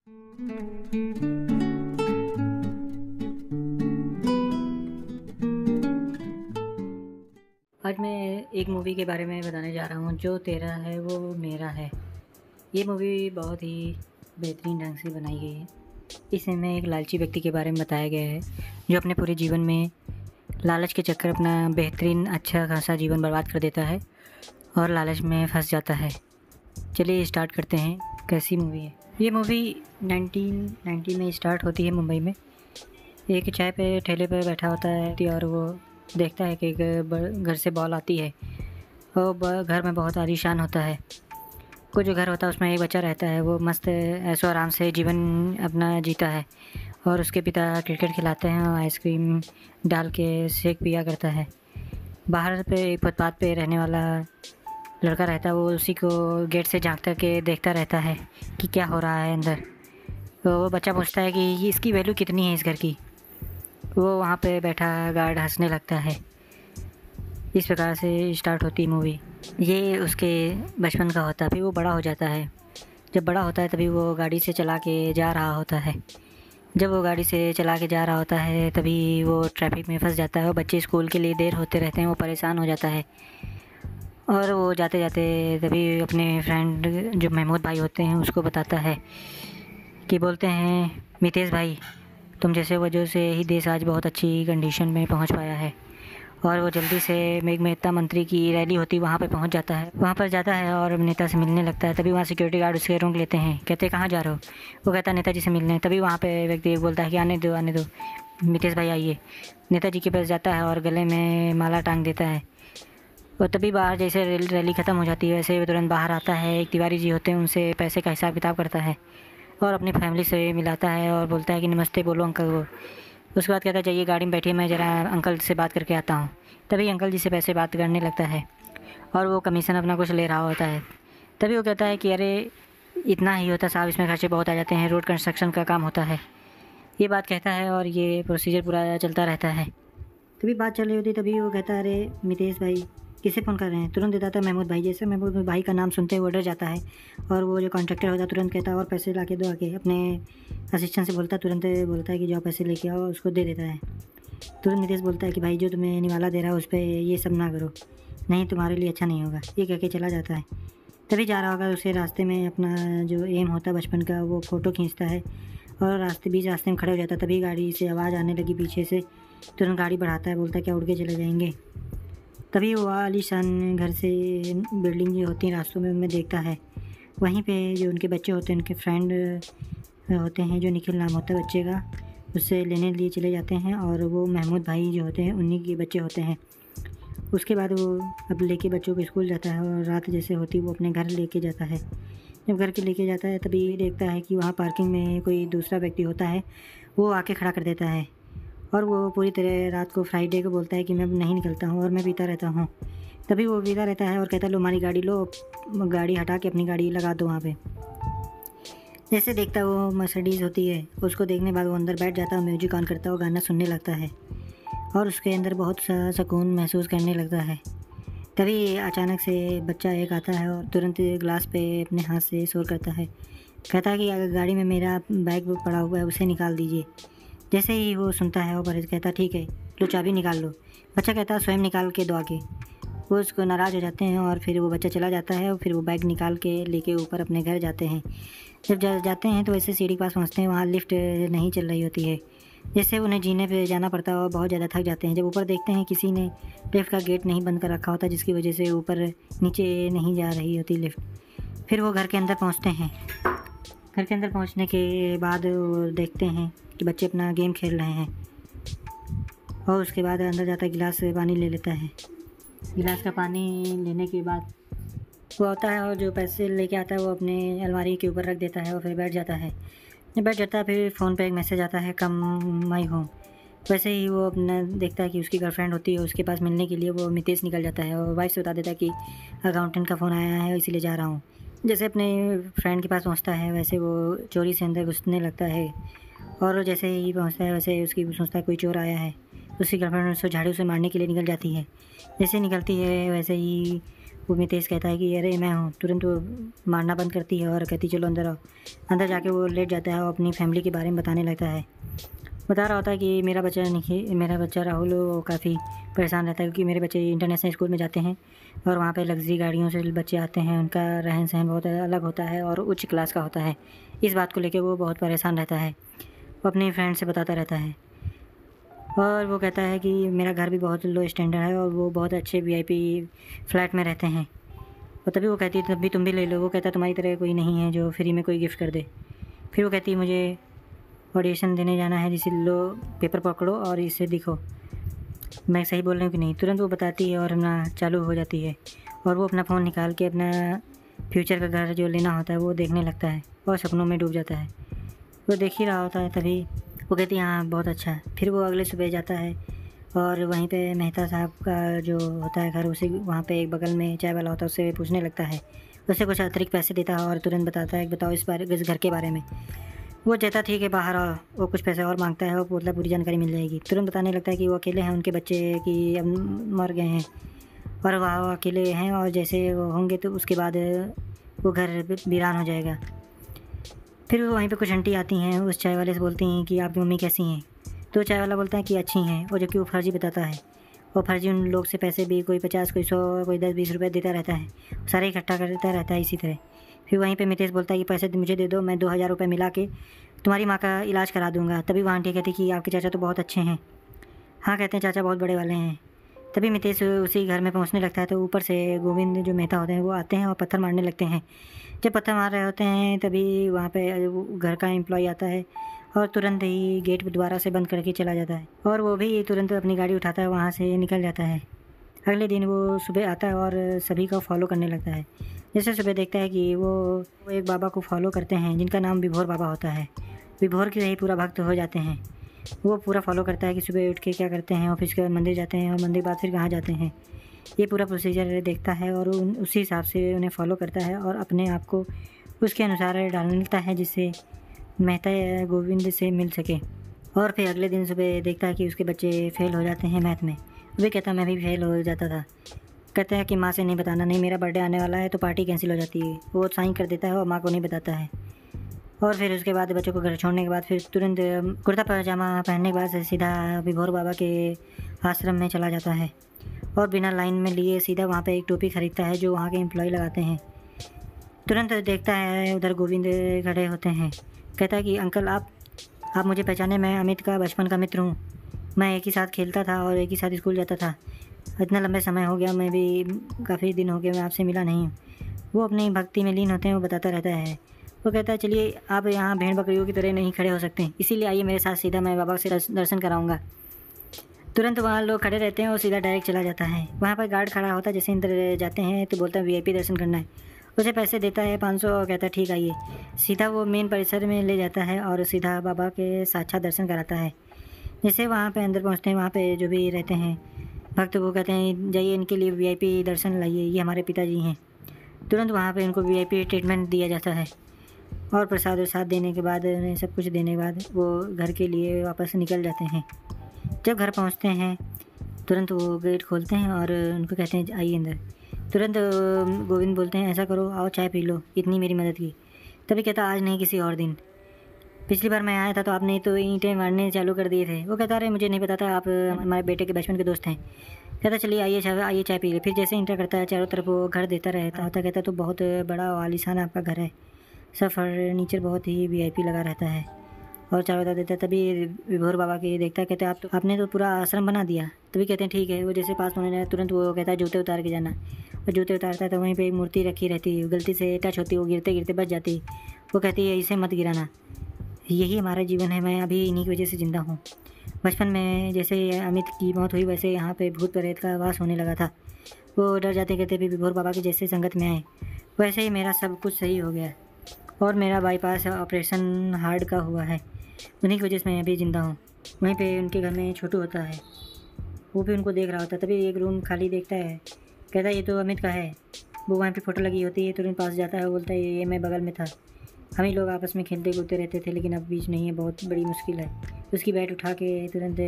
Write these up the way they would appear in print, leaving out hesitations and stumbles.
आज मैं एक मूवी के बारे में बताने जा रहा हूँ, जो तेरा है वो मेरा है। ये मूवी बहुत ही बेहतरीन ढंग से बनाई गई है। इसमें एक लालची व्यक्ति के बारे में बताया गया है, जो अपने पूरे जीवन में लालच के चक्कर अपना बेहतरीन अच्छा खासा जीवन बर्बाद कर देता है और लालच में फंस जाता है। चलिए स्टार्ट करते हैं, कैसी मूवी है। ये मूवी 1990 में स्टार्ट होती है। मुंबई में एक चाय पे ठेले पे बैठा होता है और वो देखता है कि घर से बॉल आती है और घर में बहुत आलीशान होता है। कोई जो घर होता है उसमें एक बच्चा रहता है, वो मस्त ऐशो आराम से जीवन अपना जीता है और उसके पिता क्रिकेट खिलाते हैं और आइसक्रीम डाल के शेक पिया करता है। बाहर पे फुटपाथ पे रहने वाला लड़का रहता है, वो उसी को गेट से झांक के देखता रहता है कि क्या हो रहा है अंदर। तो वो बच्चा पूछता है कि इसकी वैल्यू कितनी है इस घर की। वो वहाँ पे बैठा गार्ड हंसने लगता है। इस प्रकार से स्टार्ट होती है मूवी। ये उसके बचपन का होता है। फिर वो बड़ा हो जाता है। जब बड़ा होता है तभी वो गाड़ी से चला के जा रहा होता है। जब वो गाड़ी से चला के जा रहा होता है तभी वो ट्रैफिक में फंस जाता है और बच्चे स्कूल के लिए देर होते रहते हैं। वो परेशान हो जाता है और वो जाते जाते तभी अपने फ्रेंड जो महमूद भाई होते हैं उसको बताता है कि बोलते हैं, मितेश भाई, तुम जैसे वजह से ही देश आज बहुत अच्छी कंडीशन में पहुंच पाया है। और वो जल्दी से मेघमेता मंत्री की रैली होती वहाँ पे पहुँच जाता है। वहाँ पर जाता है और नेता से मिलने लगता है। तभी वहाँ सिक्योरिटी गार्ड उसके रोक लेते हैं। कहते कहाँ जा रहे हो? वो कहता है नेताजी से मिलने। तभी वहाँ पे व्यक्ति बोलता है कि आने दो मितेश भाई आइए। नेताजी के पास जाता है और गले में माला टांग देता है। और तभी बाहर जैसे रैली ख़त्म हो जाती है वैसे तुरंत बाहर आता है। एक तिवारी जी होते हैं, उनसे पैसे का हिसाब किताब करता है और अपनी फैमिली से मिलाता है और बोलता है कि नमस्ते बोलो अंकल को। उसके बाद कहता है चाहिए गाड़ी में बैठिए, मैं ज़रा अंकल से बात करके आता हूँ। तभी अंकल जी से पैसे बात करने लगता है और वो कमीशन अपना कुछ ले रहा होता है। तभी वो कहता है कि अरे इतना ही होता साहब, इसमें खर्चे बहुत आ जाते हैं, रोड कंस्ट्रक्शन का काम होता है। ये बात कहता है और ये प्रोसीजर पूरा चलता रहता है। तभी बात चल रही होती तभी वो कहता है, अरे मितेश भाई किसे फ़ोन कर रहे हैं? तुरंत देता था महमूद भाई। जैसे महमूद भाई का नाम सुनते ही वो डर जाता है और वो जो कॉन्ट्रैक्टर होता है तुरंत कहता है और पैसे ला के दो आके। अपने असिस्टेंट से बोलता है, तुरंत बोलता है कि जाओ पैसे लेके आओ, उसको दे देता है। तुरंत नितेश बोलता है कि भाई जो तुम्हें निवाला दे रहा है उस पर ये सब ना करो, नहीं तुम्हारे लिए अच्छा नहीं होगा। ये कह के चला जाता है। तभी जा रहा होगा उसे रास्ते में अपना जो एम होता है बचपन का, वो फ़ोटो खींचता है और बीच रास्ते में खड़े हो जाता है। तभी गाड़ी से आवाज़ आने लगी पीछे से। तुरंत गाड़ी बढ़ाता है, बोलता है क्या उड़ के चले जाएंगे। तभी वो आलीशान घर से बिल्डिंग जो होती हैं रास्तों में उनमें देखता है। वहीं पे जो उनके बच्चे होते हैं, उनके फ्रेंड होते हैं, जो निखिल नाम होता है बच्चे का, उससे लेने लिए चले जाते हैं और वो महमूद भाई जो होते हैं उन्हीं के बच्चे होते हैं। उसके बाद वो अब लेके बच्चों को स्कूल जाता है और रात जैसे होती वो अपने घर लेके जाता है। जब घर के लेके जाता है तभी देखता है कि वहाँ पार्किंग में कोई दूसरा व्यक्ति होता है, वो आके खड़ा कर देता है और वो पूरी तरह रात को फ्राइडे को बोलता है कि मैं नहीं निकलता हूँ और मैं पीता रहता हूँ। तभी वो पीता रहता है और कहता है लो हमारी गाड़ी लो, गाड़ी हटा के अपनी गाड़ी लगा दो वहाँ पे। जैसे देखता है वो मर्सिडीज़ होती है, उसको देखने के बाद वो अंदर बैठ जाता है, म्यूजिक ऑन करता है और गाना सुनने लगता है और उसके अंदर बहुत सा सुकून महसूस करने लगता है। तभी अचानक से बच्चा एक आता है और तुरंत ग्लास पे अपने हाथ से शोर करता है। कहता है कि अगर गाड़ी में मेरा बैग पड़ा हुआ है उसे निकाल दीजिए। जैसे ही वो सुनता है वो परहेज कहता ठीक है लो चाबी निकाल लो। बच्चा कहता है स्वयं निकाल के दो आके। वो उसको नाराज़ हो जाते हैं और फिर वो बच्चा चला जाता है और फिर वो बैग निकाल के लेके ऊपर अपने घर जाते हैं। जब जाते हैं तो वैसे सीढ़ी के पास पहुँचते हैं, वहाँ लिफ्ट नहीं चल रही होती है, जैसे उन्हें जीने पे जाना पड़ता है और बहुत ज़्यादा थक जाते हैं। जब ऊपर देखते हैं किसी ने लिफ्ट का गेट नहीं बंद कर रखा होता, जिसकी वजह से ऊपर नीचे नहीं जा रही होती लिफ्ट। फिर वो घर के अंदर पहुँचते हैं। घर के अंदर पहुँचने के बाद वो देखते हैं कि बच्चे अपना गेम खेल रहे हैं और उसके बाद अंदर जाता है, गिलास से पानी ले लेता है। गिलास का पानी लेने के बाद वो आता है और जो पैसे लेके आता है वो अपने अलमारी के ऊपर रख देता है और फिर बैठ जाता है। जब बैठ जाता है फिर फ़ोन पे एक मैसेज आता है, कम माई होम। वैसे ही वो अपना देखता है कि उसकी गर्लफ्रेंड होती है, उसके पास मिलने के लिए वो मितेश निकल जाता है और वाइफ से बता देता है कि अकाउंटेंट का फ़ोन आया है इसीलिए जा रहा हूँ। जैसे अपने फ्रेंड के पास पहुँचता है वैसे वो चोरी से अंदर घुसने लगता है और जैसे ही पहुँचता है वैसे उसकी सोचता है कोई चोर आया है। उसकी गर्लफ्रेंड उसको झाड़ू से मारने के लिए निकल जाती है। जैसे निकलती है वैसे ही वो मितेश कहता है कि अरे मैं हूँ। तुरंत वो मारना बंद करती है और कहती चलो अंदर आओ। अंदर जाके वो लेट जाता है और अपनी फैमिली के बारे में बताने लगता है। बता रहा होता है कि मेरा बच्चा राहुल वो काफ़ी परेशान रहता है क्योंकि मेरे बच्चे इंटरनेशनल स्कूल में जाते हैं और वहाँ पे लग्जरी गाड़ियों से बच्चे आते हैं। उनका रहन सहन बहुत अलग होता है और उच्च क्लास का होता है। इस बात को लेकर वो बहुत परेशान रहता है। वो अपनी फ्रेंड से बताता रहता है और वो कहता है कि मेरा घर भी बहुत लो स्टैंडर्ड है और वो बहुत अच्छे VIP फ्लैट में रहते हैं। और तभी वो कहती है तभी तुम भी ले लो। वो कहता है तुम्हारी तरह कोई नहीं है जो फ्री में कोई गिफ्ट कर दे। फिर वो कहती है मुझे ऑडिशन देने जाना है, जिसे लो पेपर पकड़ो और इसे दिखो मैं सही बोल रही हूँ कि नहीं। तुरंत वो बताती है और अपना चालू हो जाती है और वो अपना फ़ोन निकाल के अपना फ्यूचर का घर जो लेना होता है वो देखने लगता है और सपनों में डूब जाता है। वो देख ही रहा होता है तभी वो कहती है हाँ बहुत अच्छा है। फिर वो अगले सुबह जाता है और वहीं पे मेहता साहब का जो होता है घर, उसे वहाँ पे एक बगल में चाय वाला होता है, उससे पूछने लगता है। उसे कुछ अतिरिक्त पैसे देता है और तुरंत बताता है कि बताओ इस घर के बारे में। वो कहता ठीक है बाहर आओ। वो कुछ पैसे और मांगता है और मतलब पूरी जानकारी मिल जाएगी। तुरंत बताने लगता है कि वो अकेले हैं, उनके बच्चे कि अब मर गए हैं और वह अकेले हैं और जैसे वो होंगे तो उसके बाद वो घर वीरान हो जाएगा। फिर वहीं पे कुछ आंटी आती हैं, उस चाय वाले से बोलती हैं कि आपकी मम्मी कैसी हैं। तो चाय वाला बोलता है कि अच्छी हैं, और जबकि वो फर्जी बताता है। और फर्जी उन लोग से पैसे भी कोई 50 कोई 100 कोई 10-20 रुपये देता रहता है, सारे इकट्ठा करता रहता है इसी तरह। फिर वहीं पे मितेश बोलता है कि पैसे मुझे दे दो, मैं 2000 रुपये मिला के तुम्हारी माँ का इलाज करा दूंगा। तभी वहाँ आंटी कहती कि आपके चाचा तो बहुत अच्छे हैं। हाँ कहते हैं चाचा बहुत बड़े वाले हैं। तभी मितेश उसी घर में पहुँचने लगता है तो ऊपर से गोविंद जो मेहता होते हैं वो आते हैं और पत्थर मारने लगते हैं। जब पत्थर मार रहे होते हैं तभी वहाँ पे घर का एम्प्लॉय आता है और तुरंत ही गेट दोबारा से बंद करके चला जाता है और वो भी तुरंत अपनी गाड़ी उठाता है, वहाँ से निकल जाता है। अगले दिन वो सुबह आता है और सभी को फॉलो करने लगता है। जैसे सुबह देखता है कि वो एक बाबा को फॉलो करते हैं जिनका नाम विभोर बाबा होता है। विभोर के ही पूरा भक्त हो जाते हैं। वो पूरा फॉलो करता है कि सुबह उठ के क्या करते हैं, ऑफिस के बाद मंदिर जाते हैं और मंदिर बाद फिर कहाँ जाते हैं। ये पूरा प्रोसीजर देखता है और उसी हिसाब से उन्हें फॉलो करता है और अपने आप को उसके अनुसार डालता है जिससे मेहता गोविंद से मिल सके। और फिर अगले दिन सुबह देखता है कि उसके बच्चे फेल हो जाते हैं मैथ में। वे कहता मैं भी फेल हो जाता था। कहता है कि माँ से नहीं बताना, नहीं मेरा बर्थडे आने वाला है तो पार्टी कैंसिल हो जाती है। वो साइन कर देता है और माँ को नहीं बताता है। और फिर उसके बाद बच्चों को घर छोड़ने के बाद फिर तुरंत कुर्ता पजामा पहनने के बाद सीधा विभोर बाबा के आश्रम में चला जाता है और बिना लाइन में लिए सीधा वहाँ पे एक टोपी खरीदता है जो वहाँ के एम्प्लॉय लगाते हैं। तुरंत देखता है उधर गोविंद खड़े होते हैं। कहता है कि अंकल आप मुझे पहचाने, मैं अमित का बचपन का मित्र हूँ। मैं एक ही साथ खेलता था और एक ही साथ स्कूल जाता था। इतना लंबे समय हो गया, मैं भी काफ़ी दिन हो गए मैं आपसे मिला नहीं हूँ। वो अपनी भक्ति में लीन होते हैं, वो बताता रहता है। वो कहता है चलिए आप यहाँ भेड़ बकरियों की तरह नहीं खड़े हो सकते, इसीलिए आइए मेरे साथ, सीधा मैं बाबा से दर्शन कराऊंगा। तुरंत वहाँ लोग खड़े रहते हैं और सीधा डायरेक्ट चला जाता है। वहाँ पर गार्ड खड़ा होता है, जैसे अंदर जाते हैं तो बोलता है VIP दर्शन करना है। उसे पैसे देता है 500 और कहता है ठीक आइए। सीधा वो मेन परिसर में ले जाता है और सीधा बाबा के साक्षात दर्शन कराता है। जैसे वहाँ पे अंदर पहुँचते हैं, वहाँ पे जो भी रहते हैं भक्त वो कहते हैं जाइए इनके लिए VIP दर्शन लाइए, ये हमारे पिताजी हैं। तुरंत वहाँ पे इनको VIP ट्रीटमेंट दिया जाता है और प्रसाद वरसाद देने के बाद, उन्हें सब कुछ देने के बाद वो घर के लिए वापस निकल जाते हैं। जब घर पहुँचते हैं तुरंत वो गेट खोलते हैं और उनको कहते हैं आइए अंदर। तुरंत गोविंद बोलते हैं ऐसा करो आओ चाय पी लो, इतनी मेरी मदद की। तभी कहता आज नहीं किसी और दिन, पिछली बार मैं आया था तो आपने तो ईंटें मारने चालू कर दिए थे। वो कहता अरे मुझे नहीं पता था आप हमारे बेटे के बचपन के दोस्त हैं। कहता चलिए आइए चाय पी ले। फिर जैसे इंटर करता है चारों तरफ वो घर देता रहता होता। कहता तो बहुत बड़ा आलीशान आपका घर है, सब फर्नीचर बहुत ही VIP लगा रहता है और चारों तरफ देता है। तभी विभोर बाबा के देखता है, कहते हैं आपने तो पूरा आश्रम बना दिया। तभी कहते हैं ठीक है। वो जैसे पास होने जाए तुरंत वो कहता है जूते उतार के जाना। और जूते उतारता है तो वहीं पे एक मूर्ति रखी रहती है, गलती से टच होती है, वो गिरते गिरते बच जाती। वो कहती है इसे मत गिराना, यही हमारा जीवन है, मैं अभी इन्हीं की वजह से ज़िंदा हूँ। बचपन में जैसे अमित की मौत हुई वैसे यहाँ पे भूत प्रेत का वास होने लगा था। वो डर जाते कहते भी विभोर बाबा के जैसे संगत में आए, वैसे ही मेरा सब कुछ सही हो गया और मेरा बाईपास ऑपरेशन हार्ट का हुआ है, उन्हीं की वजह से मैं अभी ज़िंदा हूँ। वहीं पे उनके घर में छोटू होता है, वो भी उनको देख रहा होता है। तभी एक रूम खाली देखता है, कहता है ये तो अमित का है। वो वहाँ पे फ़ोटो लगी होती है, तुरंत पास जाता है, बोलता है ये मैं बगल में था, हम ही लोग आपस में खेलते कूदते रहते थे, लेकिन अब बीच नहीं है, बहुत बड़ी मुश्किल है। उसकी बैट उठा के तुरंत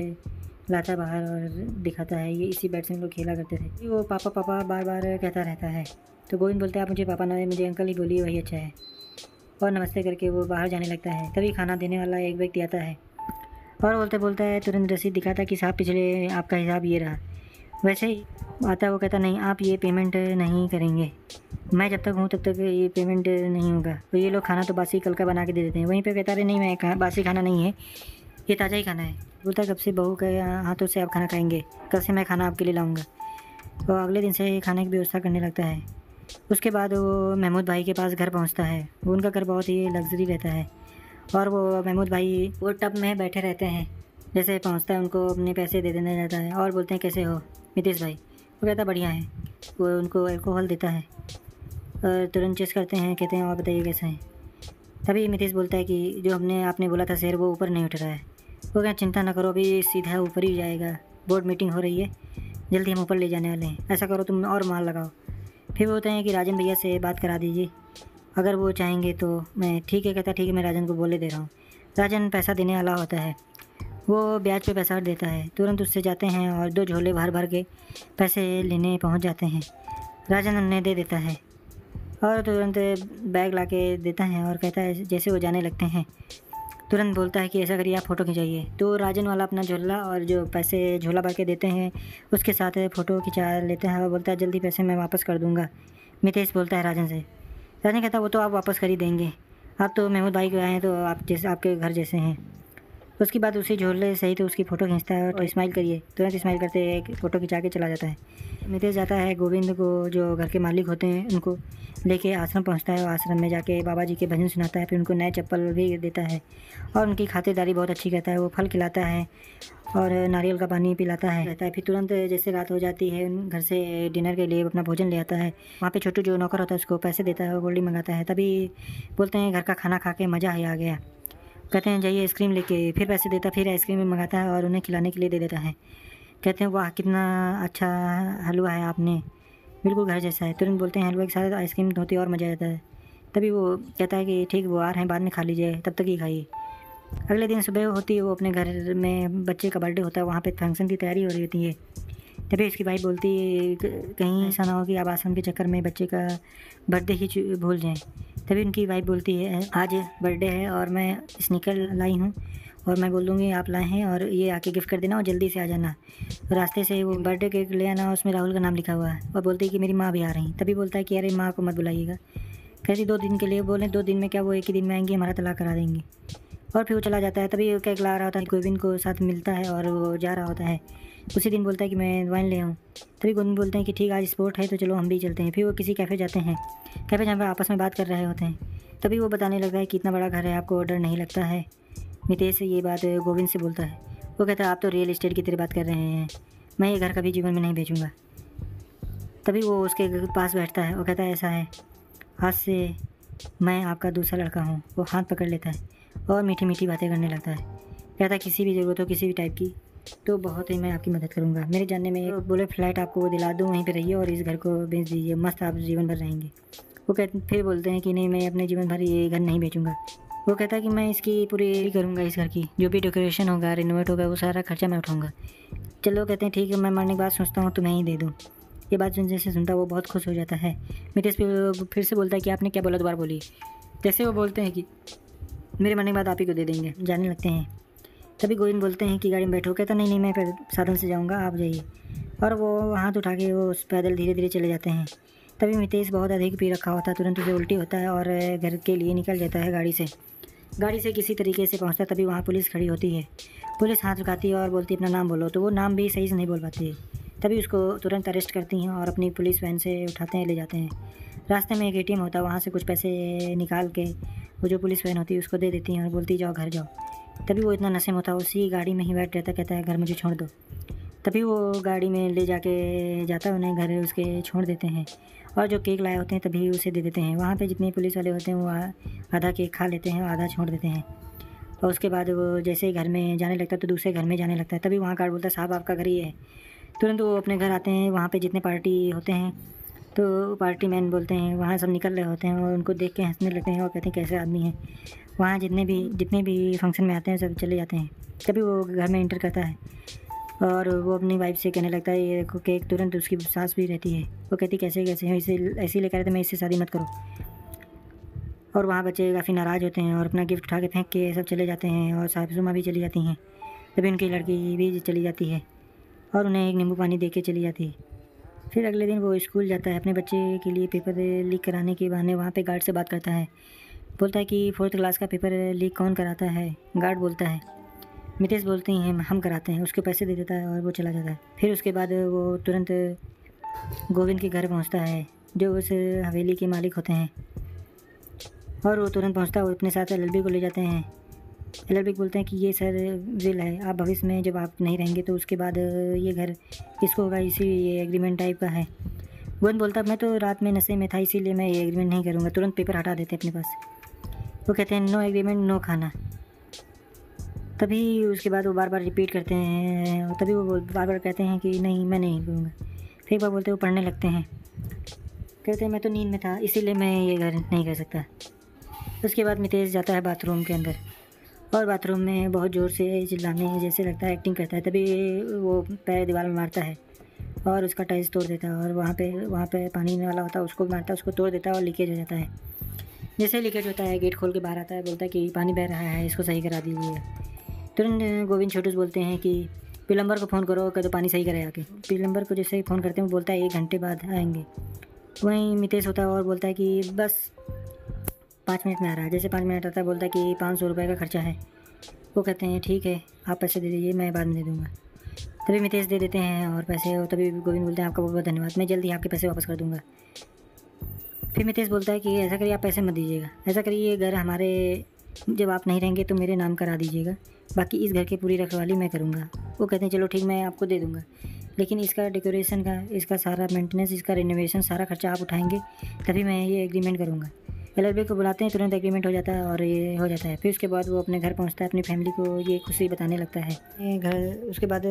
लाता है बाहर और दिखाता है, ये इसी बैट से हम लोग खेला करते थे। वो पापा पापा बार बार कहता रहता है। तो गोविंद बोलता है आप मुझे पापा ना मुझे अंकल ही बोलिए, वही अच्छा है। और नमस्ते करके वो बाहर जाने लगता है। तभी खाना देने वाला एक व्यक्ति आता है और बोलता है तुरंत रसीद दिखाता है कि साहब पिछले आपका हिसाब ये रहा। वैसे ही आता है, वो कहता नहीं आप ये पेमेंट नहीं करेंगे, मैं जब तक हूँ तब तक ये पेमेंट नहीं होगा। तो ये लोग खाना तो बासी कल का बना के दे देते हैं। वहीं पे कहता है नहीं मैं बासी खाना नहीं है, ये ताज़ा ही खाना है। बोलता है कब से बहू के हाथों से आप खाना खाएंगे, कल से मैं खाना आपके लिए लाऊंगा। तो अगले दिन से खाने की व्यवस्था करने लगता है। उसके बाद वो महमूद भाई के पास घर पहुंचता है। वो उनका घर बहुत ही लग्जरी रहता है और वो महमूद भाई वो टब में बैठे रहते हैं। जैसे पहुंचता है उनको अपने पैसे दे देने जाता है और बोलते हैं कैसे हो मितेश भाई। वो कहता बढ़िया है। वो उनको अल्कोहल देता है और तुरंत चेस करते हैं, कहते हैं और बताइए कैसे हैं। तभी मितेश बोलता है कि जो आपने बोला था शेर वो ऊपर नहीं उठ रहा है। वो कहते चिंता ना करो, अभी सीधा ऊपर ही जाएगा, बोर्ड मीटिंग हो रही है, जल्दी हम ऊपर ले जाने वाले हैं, ऐसा करो तुम और माल लगाओ। फिर वो बोलते हैं कि राजन भैया से बात करा दीजिए, अगर वो चाहेंगे तो। मैं ठीक है, कहता ठीक है मैं राजन को बोले दे रहा हूँ। राजन पैसा देने वाला होता है, वो ब्याज पे पैसा देता है। तुरंत उससे जाते हैं और 2 झोले भर भर के पैसे लेने पहुँच जाते हैं। राजन उन्हें दे देता है और तुरंत बैग ला के देता है और कहता है जैसे वो जाने लगते हैं तुरंत बोलता है कि ऐसा करिए आप फ़ोटो खिंचाइए। तो राजन वाला अपना झोला और जो पैसे झोला भर के देते हैं उसके साथ फ़ोटो खिंचा लेता है और बोलता है जल्दी पैसे मैं वापस कर दूंगा। मितेश बोलता है राजन से। राजन कहता है वो तो आप वापस कर ही देंगे, आप तो महमूद भाई के आए हैं तो आप जैसे आपके घर जैसे हैं। उसके बाद उसी झोले सही तो उसकी फ़ोटो खींचता है और स्माइल करिए, तुरंत स्माइल करते एक फ़ोटो खिंचा के चला जाता है। मितेश जाता है गोविंद को जो घर के मालिक होते हैं उनको लेके आश्रम पहुंचता है और आश्रम में जाके बाबा जी के भजन सुनाता है। फिर उनको नए चप्पल भी देता है और उनकी खातिरदारी बहुत अच्छी करता है। वो फल खिलाता है और नारियल का पानी पिलाता है रहता है। फिर तुरंत जैसे रात हो जाती है घर से डिनर के लिए अपना भोजन ले आता है। वहाँ पे छोटू जो नौकर होता है उसको पैसे देता है और गोल्डी मंगाता है। तभी बोलते हैं घर का खाना खा के मज़ा ही आ गया। कहते हैं जाइए आइसक्रीम लेके, फिर पैसे देता, फिर आइसक्रीम मंगाता है और उन्हें खिलाने के लिए दे देता है। कहते हैं वाह कितना अच्छा हलवा है आपने, बिल्कुल घर जैसा है। तुरंत बोलते हैं हलवा के साथ आइसक्रीम होती और मज़ा आता है। तभी वो कहता है कि ठीक वो आ रहे हैं बाद में खा लीजिए, तब तक ही खाइए। अगले दिन सुबह होती है, वो अपने घर में बच्चे का बर्थडे होता है, वहाँ पे फंक्शन की तैयारी हो रही होती है। तभी उसकी वाइफ बोलती है कहीं ऐसा ना हो कि आप आश्रम के चक्कर में बच्चे का बर्थडे ही भूल जाएं। तभी उनकी वाइफ बोलती है आज बर्थडे है और मैं स्नीकर लाई हूँ और मैं बोल दूँगी आप लाए हैं और ये आके गिफ्ट कर देना और जल्दी से आ जाना। रास्ते से वो बर्थडे केक ले आना, उसमें राहुल का नाम लिखा हुआ है और बोलती है कि मेरी माँ भी आ रही। तभी बोलता है कि अरे माँ को मत बुलाइएगा। कहती 2 दिन के लिए। बोले 2 दिन में क्या, वो एक ही दिन में आएंगी, हमारा तलाक करा देंगे। और फिर वो चला जाता है। तभी वो केक ला रहा होता है, गोविंद को साथ मिलता है और वो जा रहा होता है। उसी दिन बोलता है कि मैं वाइन ले आऊँ। तभी गोविंद बोलते हैं कि ठीक आज स्पोर्ट है तो चलो हम भी चलते हैं। फिर वो किसी कैफ़े जाते हैं, कैफ़े जहाँ पर आपस में बात कर रहे होते हैं। तभी वो बताने लगता है कि इतना बड़ा घर है, आपको डर नहीं लगता है। मितेश से ये बात गोविंद से बोलता है। वो कहता है आप तो रियल एस्टेट की तरह बात कर रहे हैं, मैं ये घर कभी जीवन में नहीं बेचूंगा। तभी वो उसके पास बैठता है और कहता है ऐसा है, आज से मैं आपका दूसरा लड़का हूँ। वो हाथ पकड़ लेता है और मीठी मीठी बातें करने लगता है। कहता है किसी भी ज़रूरत हो किसी भी टाइप की तो बहुत ही मैं आपकी मदद करूँगा। मेरे जानने में एक बुलेट फ्लाइट आपको वो दिला दूँ, वहीं पे रहिए और इस घर को बेच दीजिए, मस्त आप जीवन भर रहेंगे। वो फिर बोलते हैं कि नहीं मैं अपने जीवन भर ये घर नहीं बेचूंगा। वो कहता है कि मैं इसकी पूरी करूँगा, इस घर की जो भी डेकोरेशन होगा रिनोवेट होगा वो सारा खर्चा मैं उठाऊँगा। चलो कहते हैं ठीक है, मैं मरने के बाद सोचता हूँ तुम्हें ही दे दूँ। ये बात जैसे सुनता वो बहुत खुश हो जाता है। मितेश फिर से बोलता है कि आपने क्या बोला, दोबारा बोलिए। जैसे वो बोलते हैं कि मेरे मरने के बाद आप ही को दे देंगे, जाने लगते हैं। तभी गोविंद बोलते हैं कि गाड़ी में बैठो। कहता नहीं मैं फिर साधन से जाऊँगा, आप जाइए। और वो हाथ उठा के वो पैदल धीरे धीरे चले जाते हैं। तभी मितेश बहुत अधिक पी रखा होता है, तुरंत उसे उल्टी होता है और घर के लिए निकल जाता है गाड़ी से किसी तरीके से पहुंचता है। तभी वहाँ पुलिस खड़ी होती है। पुलिस हाथ उठाती है और बोलती है अपना नाम बोलो, तो वो नाम भी सही से नहीं बोल पाती है। तभी उसको तुरंत अरेस्ट करती हैं और अपनी पुलिस वैन से उठाते हैं ले जाते हैं। रास्ते में एक एटीएम होता है, वहाँ से कुछ पैसे निकाल के वो जो पुलिस वैन होती है उसको दे देती हैं और बोलती जाओ घर जाओ। तभी वो इतना नशे में होता है, उसी गाड़ी में ही बैठ रहता, कहता है घर मुझे छोड़ दो। तभी वो गाड़ी में ले जाके जाता है, उन्हें घर उसके छोड़ देते हैं और जो केक लाए होते हैं तभी उसे दे देते हैं। वहाँ पे जितने पुलिस वाले होते हैं वो आधा केक खा लेते हैं और आधा छोड़ देते हैं। और उसके बाद वो जैसे ही घर में जाने लगता है तो दूसरे घर में जाने लगता है। तभी वहाँ गार्ड बोलता है साहब आपका घर ही है। तुरंत वो अपने घर आते हैं। वहाँ पे जितने पार्टी होते हैं तो पार्टी मैन बोलते हैं, वहाँ सब निकल रहे होते हैं और उनको देख के हंसने लगते हैं और कहते हैं कैसे आदमी हैं। वहाँ जितने भी फंक्शन में आते हैं सब चले जाते हैं। तभी वो घर में इंटर करता है और वो अपनी वाइफ से कहने लगता है ये देखो केक, तुरंत उसकी सास भी रहती है। वो कहती कैसे कैसे हैं, इसे ऐसे ही लेकर आए थे, मैं इससे शादी मत करो। और वहाँ बच्चे काफ़ी नाराज़ होते हैं और अपना गिफ्ट उठा के फेंक के सब चले जाते हैं और सासू भी चली जाती हैं। तभी उनकी लड़की भी चली जाती है और उन्हें एक नींबू पानी दे के चली जाती है। फिर अगले दिन वो स्कूल जाता है, अपने बच्चे के लिए पेपर लीक कराने के बहाने वहाँ पे गार्ड से बात करता है। बोलता है कि 4th क्लास का पेपर लीक कौन कराता है? गार्ड बोलता है मितेश। बोलते हैं हम कराते हैं। उसके पैसे दे देता है और वो चला जाता है। फिर उसके बाद वो तुरंत गोविंद के घर पहुँचता है, जो उस हवेली के मालिक होते हैं। और वो तुरंत पहुँचता है, वो अपने साथ एलएलबी को ले जाते हैं। एलएलबी बोलते हैं कि ये सर विल है, आप भविष्य में जब आप नहीं रहेंगे तो उसके बाद ये घर इसको होगा, इसी ये एग्रीमेंट टाइप का है। गोविंद बोलता मैं तो रात में नशे में था, इसीलिए मैं ये एग्रीमेंट नहीं करूँगा। तुरंत पेपर हटा देते अपने पास। वो कहते हैं नो एग्रीमेंट नो खाना। तभी उसके बाद वो बार बार रिपीट करते हैं और तभी वो बार बार कहते हैं कि नहीं मैं नहीं करूँगा। फिर एक बार बोलते वो पढ़ने लगते हैं, कहते हैं मैं तो नींद में था इसीलिए मैं ये घर नहीं कर सकता। उसके बाद मितेश जाता है बाथरूम के अंदर और बाथरूम में बहुत ज़ोर से चिल्लाने जैसे लगता है, एक्टिंग करता है। तभी वो पैर दीवार में मारता है और उसका टाइल्स तोड़ देता है और वहाँ पे पानी वाला होता है उसको मारता है, उसको तोड़ देता है और लीकेज हो जाता है। जैसे लीकेज होता है गेट खोल के बाहर आता है, बोलता है कि पानी बह रहा है, इसको सही करा दीजिए। तुरंत गोविंद छोटू बोलते हैं कि प्लम्बर को फ़ोन करो, कह दो पानी सही करे आके। प्लम्बर को जैसे ही फ़ोन करते हैं वो बोलता है 1 घंटे बाद आएंगे। वहीं मितेश होता है और बोलता है कि बस 5 मिनट में आ रहा है। जैसे 5 मिनट आता है बोलता है कि 500 रुपये का खर्चा है। वो कहते हैं ठीक है आप पैसे दे दीजिए, मैं बाद में दे दूँगा। तभी मितेश दे देते हैं और पैसे, और तभी गोविंद बोलते हैं आपका बहुत बहुत धन्यवाद, मैं जल्दी आपके पैसे वापस कर दूँगा। फिर मितेश बोलता है कि ऐसा करिए आप पैसे मत दीजिएगा, ऐसा करिए घर हमारे जब आप नहीं रहेंगे तो मेरे नाम करा दीजिएगा, बाकी इस घर की पूरी रखवाली मैं करूँगा। वो कहते हैं चलो ठीक मैं आपको दे दूँगा, लेकिन इसका डेकोरेशन का, इसका सारा मेंटेनेंस, इसका रिनोवेशन सारा खर्चा आप उठाएंगे, तभी मैं ये एग्रीमेंट करूँगा। एलएलबी को बुलाते हैं, तुरंत एग्रीमेंट हो जाता है और ये हो जाता है। फिर उसके बाद वो अपने घर पहुँचता है, अपनी फैमिली को ये खुशी बताने लगता है। घर उसके बाद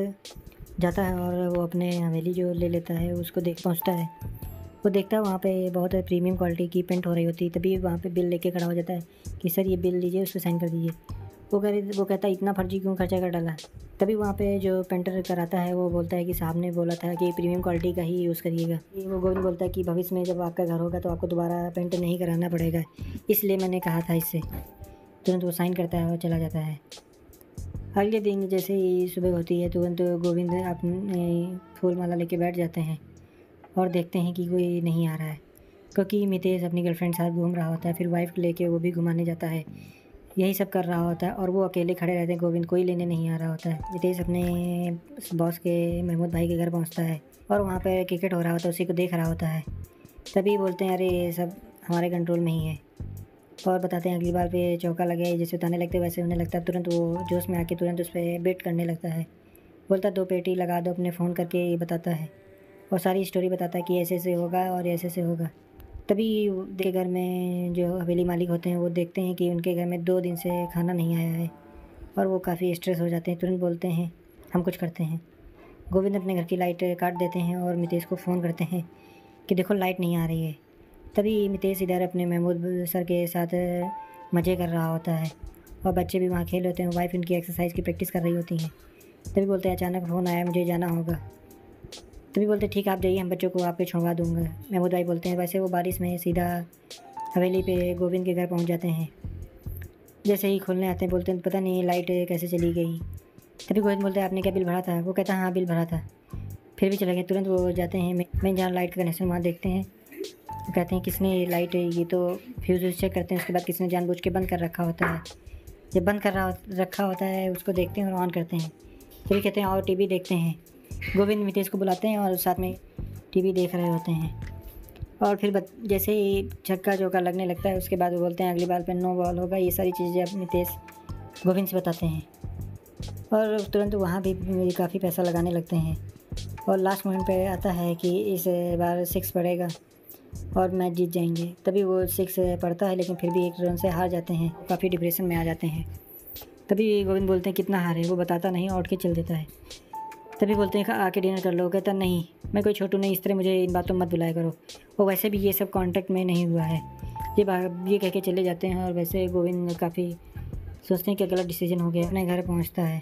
जाता है और वो अपने हवेली जो ले लेता है उसको देख पहुँचता है। वो देखता है वहाँ पे बहुत प्रीमियम क्वालिटी की पेंट हो रही होती है। तभी वहाँ पे बिल लेके खड़ा हो जाता है कि सर ये बिल लीजिए, उस पर साइन कर दीजिए। वो कहता है इतना फर्जी क्यों खर्चा कर डाला। तभी वहाँ पे जो पेंटर कराता है वो बोलता है कि साहब ने बोला था कि प्रीमियम क्वालिटी का ही यूज़ करिएगा। वो गोविंद बोलता है कि भविष्य में जब आपका घर होगा तो आपको दोबारा पेंट नहीं कराना पड़ेगा, इसलिए मैंने कहा था इससे। तुरंत वो साइन करता है और चला जाता है। अगले दिन जैसे ही सुबह होती है तुरंत गोविंद अपने फूल माला लेके बैठ जाते हैं और देखते हैं कि कोई नहीं आ रहा है, क्योंकि मितेश अपनी गर्लफ्रेंड साथ घूम रहा होता है। फिर वाइफ लेके वो भी घुमाने जाता है, यही सब कर रहा होता है और वो अकेले खड़े रहते हैं। गोविंद कोई लेने नहीं आ रहा होता है। मितेश अपने बॉस के महमूद भाई के घर पहुंचता है और वहाँ पर क्रिकेट हो रहा होता है, उसी को देख रहा होता है। तभी बोलते हैं अरे ये सब हमारे कंट्रोल में ही है, और बताते हैं अगली बार पे चौका लगे, जैसे बताने लगते वैसे होने लगता है। तुरंत वो जोश में आके तुरंत उस पर बेट करने लगता है। बोलता 2 पेटी लगा दो, अपने फ़ोन करके ये बताता है और सारी स्टोरी बताता है कि ऐसे ऐसे होगा और ऐसे ऐसे होगा। तभी उनके घर में जो हवेली मालिक होते हैं वो देखते हैं कि उनके घर में 2 दिन से खाना नहीं आया है और वो काफ़ी स्ट्रेस हो जाते हैं। तुरंत बोलते हैं हम कुछ करते हैं। गोविंद अपने घर की लाइट काट देते हैं और मितेश को फ़ोन करते हैं कि देखो लाइट नहीं आ रही है। तभी मितेश इधर अपने महमूद सर के साथ मज़े कर रहा होता है और बच्चे भी वहाँ खेल होते हैं। वाइफ उनकी एक्सरसाइज की प्रैक्टिस कर रही होती हैं। तभी बोलते हैं अचानक फ़ोन आया, मुझे जाना होगा। तभी बोलते ठीक आप जाइए, हम बच्चों को आपके छोड़वा दूँगा। महमूद भाई बोलते हैं वैसे वो बारिश में सीधा हवेली पे गोविंद के घर पहुँच जाते हैं। जैसे ही खोलने आते हैं बोलते हैं पता नहीं लाइट कैसे चली गई। तभी गोविंद बोलते हैं आपने क्या बिल भरा था? वो कहता है हाँ बिल भरा था, फिर भी चले गए। तुरंत वो जाते हैं मैं जहाँ लाइट का कनेक्शन वहाँ देखते हैं। वो कहते हैं किसने लाइट, ये तो फ्यूज़ चेक करते हैं, उसके बाद किसने जानबूझ के बंद कर रखा होता है। जब बंद कर रखा होता है उसको देखते हैं और ऑन करते हैं। तभी कहते हैं और टीवी देखते हैं। गोविंद मितेश को बुलाते हैं और साथ में टीवी देख रहे होते हैं। और फिर जैसे ही छक्का चौका लगने लगता है उसके बाद वो बोलते हैं अगली बार पे नो बॉल होगा। ये सारी चीज़ें अब मितेश गोविंद से बताते हैं और तुरंत वहाँ भी काफ़ी पैसा लगाने लगते हैं। और लास्ट मोमेंट पे आता है कि इस बार 6 पड़ेगा और मैच जीत जाएंगे। तभी वो 6 पड़ता है लेकिन फिर भी 1 रन से हार जाते हैं, काफ़ी डिप्रेशन में आ जाते हैं। तभी गोविंद बोलते हैं कितना हारे, वो बताता नहीं और उठ के चल देता है। तभी बोलते हैं आके डिनर कर लो। कहता नहीं मैं कोई छोटू नहीं, इस तरह मुझे इन बातों में मत बुलाया करो। वो वैसे भी ये सब कांटेक्ट में नहीं हुआ है। ये कह के चले जाते हैं और वैसे गोविंद काफ़ी सोचते हैं कि गलत डिसीजन हो गया। अपने घर पहुंचता है